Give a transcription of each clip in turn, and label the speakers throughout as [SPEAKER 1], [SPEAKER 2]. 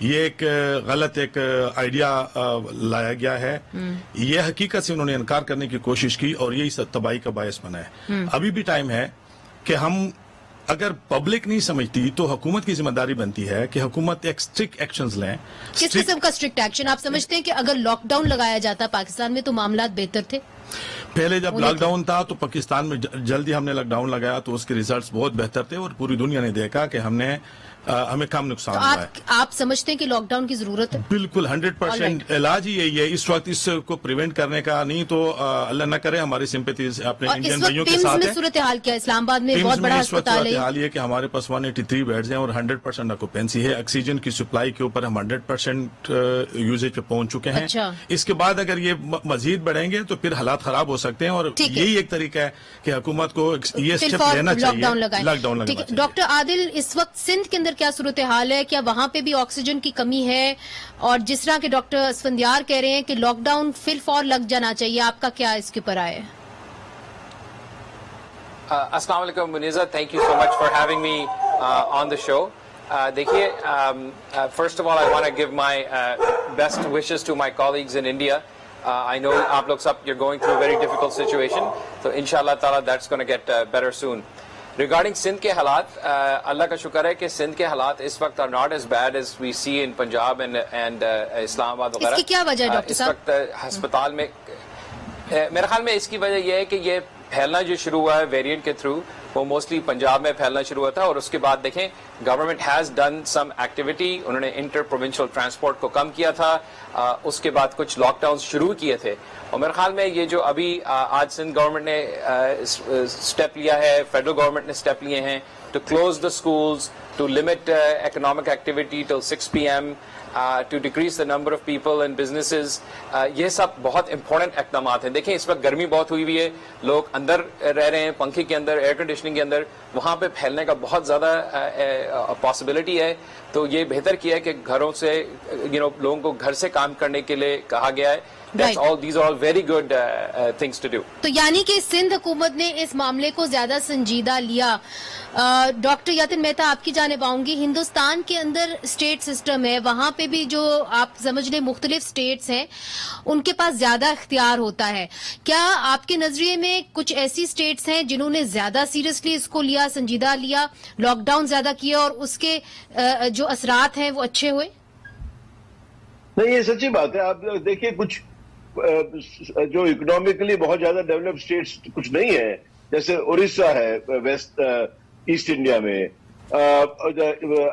[SPEAKER 1] یہ ایک غلط ایک آئیڈیا لایا گیا ہے. یہ حقیقت سے انہوں نے انکار کرنے کی کوشش کی اور یہی تباہی کا باعث بنا ہے. ابھی بھی ٹائم ہے کہ ہم اگر پبلک نہیں سمجھتی تو حکومت کی ذمہ داری بنتی ہے کہ حکومت ایک اسٹرکٹ ایکشنز لیں.
[SPEAKER 2] کس قسم کا اسٹرکٹ ایکشن؟ آپ سمجھتے ہیں کہ اگر لاک ڈاؤن لگایا جاتا پاکستان میں تو معاملات بہتر تھے؟
[SPEAKER 1] پہلے جب لاک ڈاؤن تھا تو پاکستان میں جلدی ہم نے لاک ڈاؤن لگایا تو اس کے ریزلٹس بہت بہتر تھے اور پوری دنیا نے دیکھا کہ ہمیں کم نقصان ہوا ہے.
[SPEAKER 2] آپ سمجھتے ہیں کہ لاک ڈاؤن کی ضرورت ہے؟
[SPEAKER 1] بالکل 100% علاج ہی یہی ہے اس وقت اس کو پریونٹ کرنے کا. نہیں تو اللہ نہ کرے ہماری سمپیتیز اپنے انڈین بھائیوں کے ساتھ ہے.
[SPEAKER 2] صورتحال کیا ہے اسلام آباد میں؟ بہت بڑا ہسپتال ہے.
[SPEAKER 1] صورتحال یہ کہ ہمارے پاس 183 بیڈز ہیں اور 100% آکوپینسی ہے. آکسیجن کی سپلائی کے اوپر ہم 100% یوزیج پہ پہنچ چکے ہیں. اس کے بعد اگر یہ مزید بڑھیں گے تو پھر حالات خراب ہو سکتے ہیں اور یہی ایک طریقہ ہے کہ حکومت کو یہ اسٹیپ لینا چاہیے. لاک ڈاؤن لگانا چاہیے.
[SPEAKER 2] ڈاکٹر عادل، اس وقت سندھ کے اندر کیا صورتحال ہے؟ کیا وہاں پہ بھی آکسیجن کی کمی ہے؟ اور جس طرح کے ڈاکٹر اسفندیار کہہ رہے ہیں کہ لاک ڈاؤن فی الفور لگ جانا چاہیے، آپ کا کیا اس کے پر آئے؟
[SPEAKER 3] السلام علیکم Munizah, thank you so much for having me on the show. دیکھیے، first of all I want to give my best wishes to my colleagues in India. I know آپ لوگ سب you're going through a very difficult situation, so inshallah ta'ala that's going to get better soon. Regarding Sindh کے حالات، اللہ کا شکر ہے کہ سندھ کے حالات اس وقت are not as bad as we see in Punjab and اسلام آباد وغیرہ.
[SPEAKER 2] اس کی کیا وجہ ہے ڈاکٹر صاحب؟
[SPEAKER 3] اس وقت ہسپتال میں میرے خیال میں اس کی وجہ یہ ہے کہ یہ پھیلنا جو شروع ہوا ہے ویریئنٹ کے تھرو، وہ موسٹلی پنجاب میں پھیلنا شروع ہوا تھا. اور اس کے بعد دیکھیں government has done some activity. انہوں نے انٹر پروونشل ٹرانسپورٹ کو کم کیا تھا. اس کے بعد کچھ لاک ڈاؤن شروع کیے تھے. اور میرے خیال میں یہ جو ابھی آج سندھ گورنمنٹ نے اسٹیپ لیا ہے، فیڈرل گورنمنٹ نے اسٹیپ لیے ہیں to close the schools, to limit economic activity till 6 PM, to decrease the number of people and businesses. یہ سب بہت امپورٹنٹ اقدامات ہیں. دیکھیں اس وقت گرمی بہت ہوئی ہوئی ہے، لوگ اندر رہ رہے ہیں پنکھے کے اندر، ایئر کنڈیشننگ کے اندر، وہاں پہ پھیلنے کا بہت زیادہ پاسبلٹی ہے. تو یہ بہتر کیا ہے کہ گھروں سے لوگوں کو گھر سے کام کرنے کے لیے کہا گیا ہے. These are all very good things to do.
[SPEAKER 2] تو یعنی کہ سندھ حکومت نے اس معاملے کو زیادہ سنجیدہ لیا. ڈاکٹر یتن مہتا، آپ کی جانب آؤں گی. ہندوستان کے اندر اسٹیٹ سسٹم ہے، وہاں پہ بھی جو آپ سمجھ لیں مختلف اسٹیٹس ہیں ان کے پاس زیادہ اختیار ہوتا ہے. کیا آپ کے نظریے میں کچھ ایسی اسٹیٹس ہیں جنہوں نے زیادہ سیریسلی اس کو لیا، سنجیدہ لیا، لاک ڈاؤن زیادہ کیا اور اس کے جو اثرات ہیں وہ اچھے ہوئے؟
[SPEAKER 4] نہیں، یہ سچی بات ہے. آپ دیکھیے کچھ جو اکنامکلی بہت زیادہ ڈیولپ اسٹیٹس کچھ نہیں ہے، جیسے اڑیسہ ہے ویسٹ ایسٹ انڈیا میں،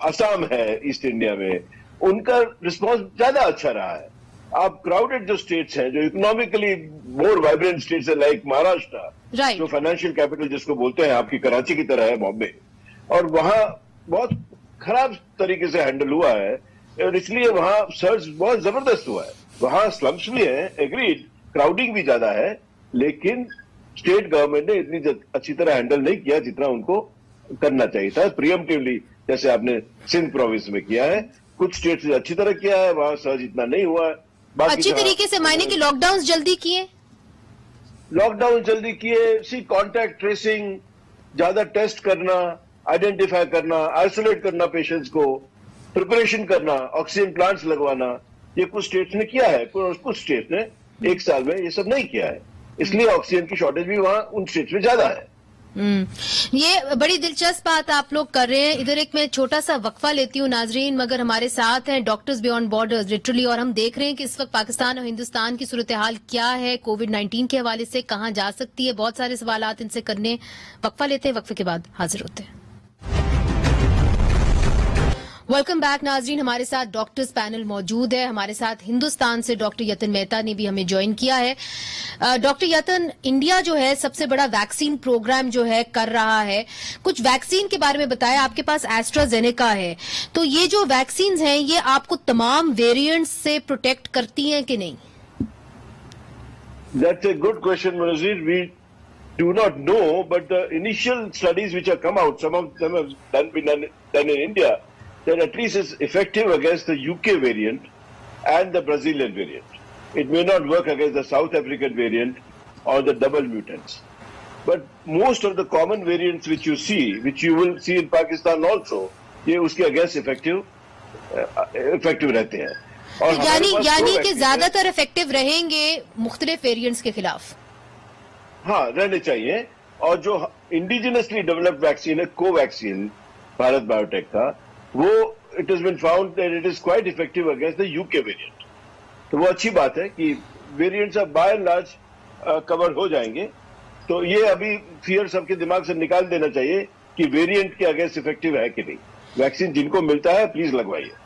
[SPEAKER 4] آسام ہے ایسٹ انڈیا میں، ان کا رسپانس زیادہ اچھا رہا ہے. آپ کراؤڈڈ جو اسٹیٹس ہیں، جو اکنامکلی مور وائبرنٹ اسٹیٹس ہیں لائک مہاراشٹر، جو فائنینشیل کیپٹل جس کو بولتے ہیں، آپ کی کراچی کی طرح ہے بامبے، اور وہاں بہت خراب طریقے سے ہینڈل ہوا ہے اور اس لیے وہاں سرج بہت زبردست ہوا ہے. وہاں سلمس بھی ہیں، ایگریڈ، کراؤڈنگ بھی زیادہ ہے، لیکن اسٹیٹ گورنمنٹ نے اتنی اچھی طرح ہینڈل نہیں کیا جتنا ان کو کرنا چاہیے تھا پریمپٹیولی، جیسے آپ نے سندھ پروونس میں کیا ہے. کچھ اسٹیٹ سے اچھی طرح کیا ہے، وہاں سرج اتنا نہیں ہوا ہے.
[SPEAKER 2] اچھی طریقے سے معنی کہ لاک ڈاؤن جلدی کیے،
[SPEAKER 4] کانٹیکٹ ٹریسنگ، زیادہ ٹیسٹ کرنا، آئیڈینٹیفائی کرنا، آئسولیٹ کرنا پیشنٹس کو، پریپریشن کرنا، آکسیجن پلانٹس لگوانا، یہ کچھ اسٹیٹس نے کیا ہے. کچھ اسٹیٹس نے ایک سال میں یہ سب نہیں کیا ہے، اس لیے آکسیجن کی شارٹیج بھی وہاں ان اسٹیٹس میں زیادہ ہے.
[SPEAKER 2] یہ بڑی دلچسپ بات آپ لوگ کر رہے ہیں. ادھر ایک میں چھوٹا سا وقفہ لیتی ہوں ناظرین، مگر ہمارے ساتھ ہیں ڈاکٹرز بیونڈ بارڈرز لٹرلی، اور ہم دیکھ رہے ہیں کہ اس وقت پاکستان اور ہندوستان کی صورتحال کیا ہے کووڈ-19 کے حوالے سے، کہاں جا سکتی ہے. بہت سارے سوالات ان سے کرنے. وقفہ لیتے ہیں، وقفے کے بعد حاضر ہوتے ہیں. ویلکم بیک ناظرین، ہمارے ساتھ ڈاکٹرز پینل موجود ہے. ہمارے ساتھ ہندوستان سے ڈاکٹر یتن مہتا نے بھی ہمیں جوائن کیا ہے. ڈاکٹر یتن، انڈیا جو ہے سب سے بڑا ویکسین پروگرام جو ہے کر رہا ہے. کچھ ویکسین کے بارے میں بتایا. آپ کے پاس ایسٹرازینیکا ہے، تو یہ جو ویکسینز ہیں یہ آپ کو تمام ویریئنٹس سے پروٹیکٹ کرتی ہیں کہ نہیں؟
[SPEAKER 4] That's a good question, Munazir. We do not know, but the initial studies which have come out, some of them have been done in India, that at least is effective against the UK variant and the Brazilian variant. It may not work against the South African variant or the double mutants. But most of the common variants which you will see in Pakistan also, یہ اس کے against effective effective رہتے ہیں. اور
[SPEAKER 2] یعنی کہ زیادہ تر effective رہیں گے مختلف ویریئنٹس کے خلاف.
[SPEAKER 4] ہاں رہنے چاہیے. اور جو انڈیجنسلی ڈیولپڈ ویکسین ہے کو ویکسین بھارت بایو ٹیک کا, وہ it has been found that it is quite effective against the you کے ویریئنٹ. تو وہ اچھی بات ہے کہ ویریئنٹس اب بائی اینڈ لارج کور ہو جائیں گے. تو یہ ابھی فیئر سب کے دماغ سے نکال دینا چاہیے کہ ویریئنٹ کے اگینسٹ افیکٹو ہے کہ نہیں. ویکسین جن کو ملتا ہے پلیز لگوائیے.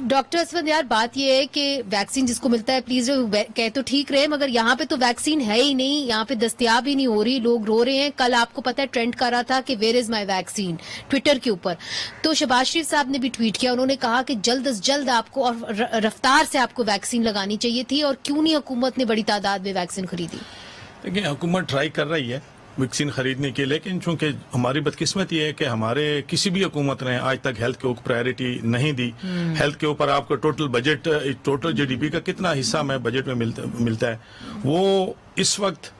[SPEAKER 2] ڈاکٹر اسفندیار, بات یہ ہے کہ ویکسین جس کو ملتا ہے پلیز کہہ تو ٹھیک رہے, مگر یہاں پہ تو ویکسین ہے ہی نہیں, یہاں پہ دستیاب ہی نہیں ہو رہی, لوگ رو رہے ہیں. کل آپ کو پتا ہے ٹرینڈ کر رہا تھا کہ where is my vaccine Twitter کے اوپر. تو شہباز شریف صاحب نے بھی ٹویٹ کیا, انہوں نے کہا کہ جلد از جلد آپ کو اور رفتار سے آپ کو ویکسین لگانی چاہیے تھی, اور کیوں نہیں حکومت نے بڑی تعداد میں ویکسین خریدی.
[SPEAKER 1] دیکھیں حکومت ٹرائی کر رہی ہے ویکسین خریدنے کی, لیکن چونکہ ہماری بدقسمت یہ ہے کہ ہمارے کسی بھی حکومت نے آج تک ہیلتھ کے اوپر پرائرٹی نہیں دی. ہیلتھ کے اوپر آپ کو total budget, total G D P کا کتنا حصہ میں بجٹ میں ملتا ہے, وہ اس وقت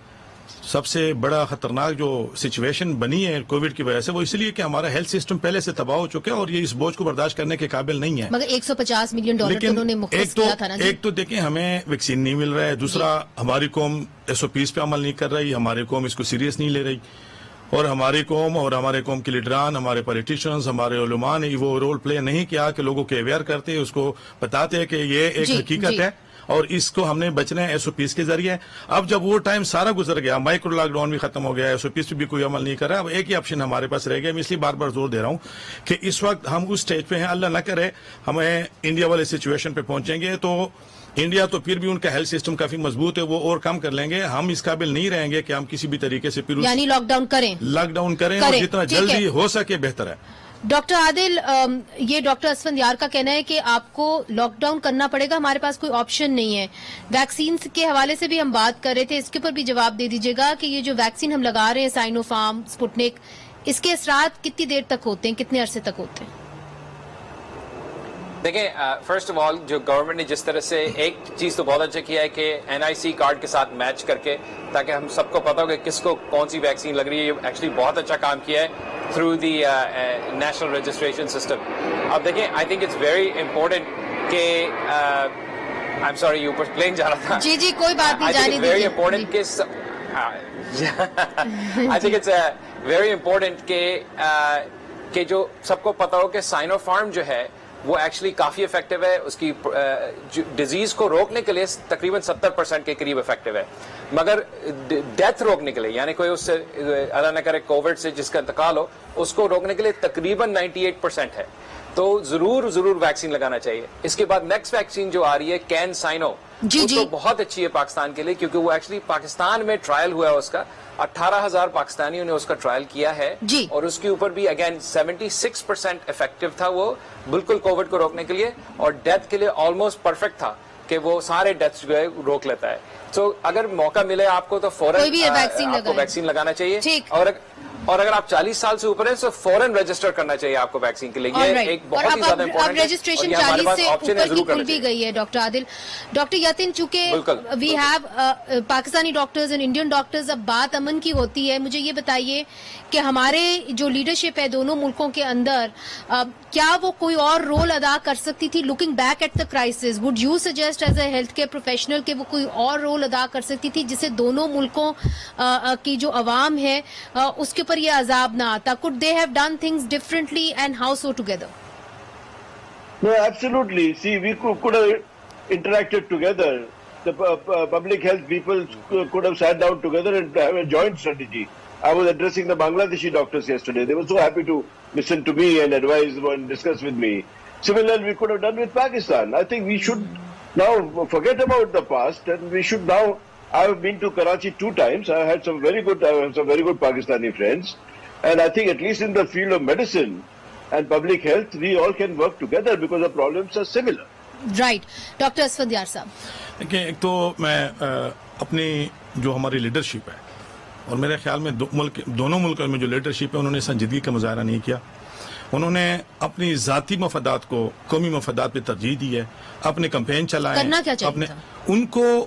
[SPEAKER 1] سب سے بڑا خطرناک جو سچویشن بنی ہے کووڈ کی وجہ سے, وہ اس لیے کہ ہمارا ہیلتھ سسٹم پہلے سے تباہ ہو چکا ہے اور یہ اس بوجھ کو برداشت کرنے کے قابل نہیں ہے.
[SPEAKER 2] مگر $150 ملین انہوں نے مختص کیا تھا نا.
[SPEAKER 1] ایک تو دیکھیں ہمیں ویکسین نہیں مل رہا ہے, دوسرا ہماری قوم SOPs پہ عمل نہیں کر رہی, ہماری قوم اس کو سیریس نہیں لے رہی, اور ہماری قوم اور ہمارے قوم کے لیڈران, ہمارے پولیٹیشنز, ہمارے علماء نے وہ رول پلے نہیں کیا کہ لوگوں کو اویئر کرتے, اس کو بتاتے کہ یہ ایک حقیقت ہے اور اس کو ہم نے بچنا ہے SOPs کے ذریعے. اب جب وہ ٹائم سارا گزر گیا, مائکرو لاک ڈاؤن بھی ختم ہو گیا, SOPs پہ بھی کوئی عمل نہیں کر رہا, اب ایک ہی آپشن ہمارے پاس رہ گیا. میں اس لیے بار بار زور دے رہا ہوں کہ اس وقت ہم اس سٹیج پہ ہیں, اللہ نہ کرے ہمیں انڈیا والے سچویشن پہ پہنچیں گے تو انڈیا تو پھر بھی ان کا ہیلتھ سسٹم کافی مضبوط ہے, وہ اور کم کر لیں گے. ہم اس قابل نہیں رہیں گے کہ ہم کسی بھی طریقے سے
[SPEAKER 2] یعنی لاک ڈاؤن کریں
[SPEAKER 1] اور جتنا جلدی ہو سکے بہتر ہے.
[SPEAKER 2] ڈاکٹر عادل, یہ ڈاکٹر اسفندیار کا کہنا ہے کہ آپ کو لاک ڈاؤن کرنا پڑے گا, ہمارے پاس کوئی آپشن نہیں ہے. ویکسین کے حوالے سے بھی ہم بات کر رہے تھے, اس کے اوپر بھی جواب دے دیجیے گا کہ یہ جو ویکسین ہم لگا رہے ہیں سائنو فارم, سپوٹنک, اس کے اثرات کتنی دیر تک ہوتے ہیں, کتنے عرصے تک ہوتے ہیں؟
[SPEAKER 3] دیکھیں فرسٹ آف آل جو گورنمنٹ نے جس طرح سے ایک چیز تو بہت اچھا کیا ہے کہ NIC کارڈ کے ساتھ میچ کر کے, تاکہ ہم سب کو پتا ہو کہ کس کو کون سی ویکسین لگ رہی ہے. یہ ایکچولی بہت اچھا کام کیا ہے through the national registration system. اب دیکھیں I think it's very important کہ آئی ایم سوری یہ اوپر پلین جا رہا تھا.
[SPEAKER 2] جی کوئی بات نہیں, جانے دیجیے.
[SPEAKER 3] ویری امپورٹنٹ کہ I think it's very important کہ جو سب کو پتا ہو کہ سائنو فارم جو ہے وہ ایکچولی کافی افیکٹو ہے. اس کی ڈیزیز کو روکنے کے لیے تقریباً 70% کے قریب افیکٹو ہے, مگر ڈیتھ روکنے کے لیے, یعنی کوئی اس سے اللہ نہ کرے کووڈ سے جس کا انتقال ہو, اس کو روکنے کے لیے تقریباً 98% ہے. تو ضرور ویکسین لگانا چاہیے. اس کے بعد نیکسٹ ویکسین جو آ رہی ہے کین سائنو, وہ تو بہت اچھی ہے پاکستان کے لیے, کیونکہ وہ ایکچولی پاکستان میں ٹرائل ہوا ہے, اس کا 18,000 پاکستانیوں نے اس کا ٹرائل کیا ہے, اور اس کے اوپر بھی اگین 76% افیکٹو تھا وہ بالکل کووڈ کو روکنے کے لیے, اور ڈیتھ کے لیے آلموسٹ پرفیکٹ تھا کہ وہ سارے ڈیتھ جو ہے روک لیتا ہے. سو اگر موقع ملے آپ کو تو فوراً آپ کو ویکسین لگانا چاہیے, اور اگر آپ 40 سال سے اوپر ہیں تو فوراً رجسٹر کرنا چاہیے آپ کو ویکسین کے لیے. یہ ایک بہت ہی زیادہ امپورٹنٹ ہے,
[SPEAKER 2] رجسٹریشن 40 سے اوپر کی کھل بھی گئی ہے. ڈاکٹر عادل, ڈاکٹر یتن, چونکہ we have Pakistani doctors and Indian doctors, اب بات امن کی ہوتی ہے. مجھے یہ بتائیے کہ ہمارے جو لیڈرشپ ہے دونوں ملکوں کے اندر, کیا وہ کوئی اور رول ادا کر سکتی تھی looking back at the crisis? Would you suggest as a health care professional کہ وہ کوئی اور رول ادا کر سکتی تھی جسے دونوں ملکوں کی جو عوام ہے اس کے اوپر یہ عذاب نہ آتا؟ could they have done things differently and how so together?
[SPEAKER 4] No, absolutely. See, we could have interacted together. The public health people could have sat down together and have a joint strategy. I was addressing the Bangladeshi doctors yesterday. They were so happy to listen to me and advise and discuss with me. Similarly, we could have done with Pakistan. I think we should now forget about the past, and we should now. I have been to Karachi 2 times. I have some very good Pakistani friends, and I think at least in the field of medicine and public health, we all can work together because the problems are similar.
[SPEAKER 2] Right, Dr. Asfandiyar Sahab.
[SPEAKER 1] دیکھیں, ایک تو میں اپنی جو ہماری leadership ہے, اور میرے خیال میں دونوں ملکوں میں جو لیڈرشپ ہے انہوں نے سنجیدگی کا مظاہرہ نہیں کیا. انہوں نے اپنی ذاتی مفادات کو قومی مفادات پہ ترجیح دی ہے, اپنے کمپین چلائے.
[SPEAKER 2] کرنا کیا چاہیے تھا؟
[SPEAKER 1] ان کو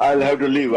[SPEAKER 4] I'll have to leave.